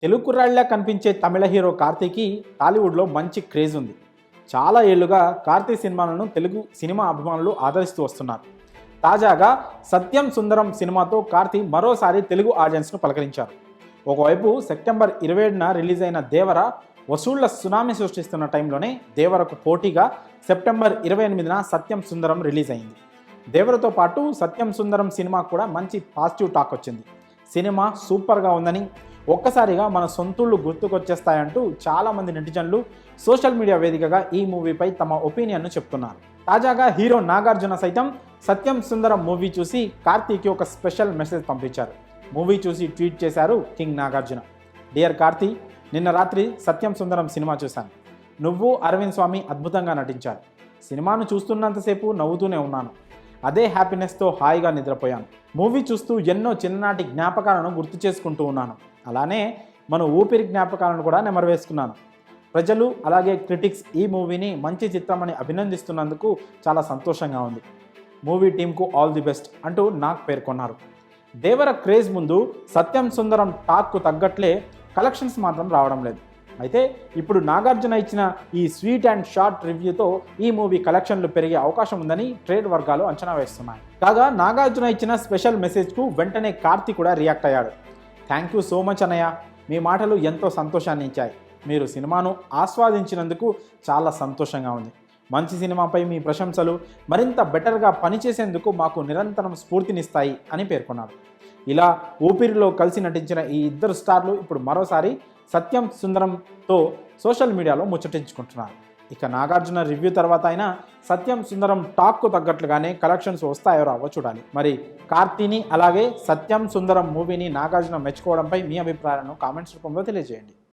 తెలుగు కుర్రాళ్ళ కనిపించే తమిళ హీరో కార్తీకి టాలీవుడ్లో మంచి క్రేజ్ ఉంది. చాలా ఏళ్లుగా కార్తీ సినిమాలను తెలుగు సినిమా అభిమానులు ఆదరిస్తూ వస్తున్నారు. తాజాగా సత్యం సుందరం సినిమాతో కార్తీ మరోసారి తెలుగు ఆడియన్స్ను పలకరించారు. ఒకవైపు సెప్టెంబర్ 27న రిలీజ్ అయిన దేవర వసూళ్ల సునామీ సృష్టిస్తున్న టైంలోనే దేవరకు పోటీగా సెప్టెంబర్ 28న సత్యం సుందరం రిలీజ్ అయింది. దేవరతో పాటు సత్యం సుందరం సినిమా కూడా మంచి పాజిటివ్ టాక్ వచ్చింది. సినిమా సూపర్గా ఉందని, ఒక్కసారిగా మన సొంతూళ్ళు గుర్తుకొచ్చేస్తాయంటూ చాలామంది నెటిజన్లు సోషల్ మీడియా వేదికగా ఈ మూవీపై తమ ఒపీనియన్ను చెప్తున్నారు. తాజాగా హీరో నాగార్జున సైతం సత్యం సుందరం మూవీ చూసి కార్తీకి ఒక స్పెషల్ మెసేజ్ పంపించారు. మూవీ చూసి ట్వీట్ చేశారు కింగ్ నాగార్జున. డియర్ కార్తీ, నిన్న రాత్రి సత్యం సుందరం సినిమా చూశాను. నువ్వు అరవింద్ స్వామి అద్భుతంగా నటించారు. సినిమాను చూస్తున్నంతసేపు నవ్వుతూనే ఉన్నాను. అదే హ్యాపీనెస్తో హాయిగా నిద్రపోయాను. మూవీ చూస్తూ ఎన్నో చిన్ననాటి జ్ఞాపకాలను గుర్తు చేసుకుంటూ ఉన్నాను. అలానే మన ఊపిరి జ్ఞాపకాలను కూడా నెమరవేసుకున్నాను. ప్రజలు అలాగే క్రిటిక్స్ ఈ మూవీని మంచి చిత్రమని అభినందిస్తున్నందుకు చాలా సంతోషంగా ఉంది. మూవీ టీంకు ఆల్ ది బెస్ట్ అంటూ నాగ్ పేర్కొన్నారు. దేవర క్రేజ్ ముందు సత్యం సుందరం టాక్కు తగ్గట్లే కలెక్షన్స్ మాత్రం రావడం లేదు. అయితే ఇప్పుడు నాగార్జున ఇచ్చిన ఈ స్వీట్ అండ్ షార్ట్ రివ్యూతో ఈ మూవీ కలెక్షన్లు పెరిగే అవకాశం ఉందని ట్రేడ్ వర్గాలు అంచనా వేస్తున్నాయి. కాగా నాగార్జున ఇచ్చిన స్పెషల్ మెసేజ్కు వెంటనే కార్తీ కూడా రియాక్ట్ అయ్యాడు. థ్యాంక్ యూ సో మచ్ అన్నయ్య, మీ మాటలు ఎంతో సంతోషాన్ని ఇచ్చాయి. మీరు సినిమాను ఆస్వాదించినందుకు చాలా సంతోషంగా ఉంది. మంచి సినిమాపై మీ ప్రశంసలు మరింత బెటర్గా పనిచేసేందుకు మాకు నిరంతరం స్ఫూర్తినిస్తాయి అని పేర్కొన్నారు. ఇలా ఊపిరిలో కలిసి నటించిన ఈ ఇద్దరు స్టార్లు ఇప్పుడు మరోసారి సత్యం సుందరంతో సోషల్ మీడియాలో ముచ్చటించుకుంటున్నారు. ఇక నాగార్జున రివ్యూ తర్వాత అయినా సత్యం సుందరం టాక్కు తగ్గట్లుగానే కలెక్షన్స్ వస్తాయో రావో చూడాలి. మరి కార్తీని అలాగే సత్యం సుందరం మూవీని నాగార్జున మెచ్చుకోవడంపై మీ అభిప్రాయాలను కామెంట్స్ రూపంలో తెలియజేయండి.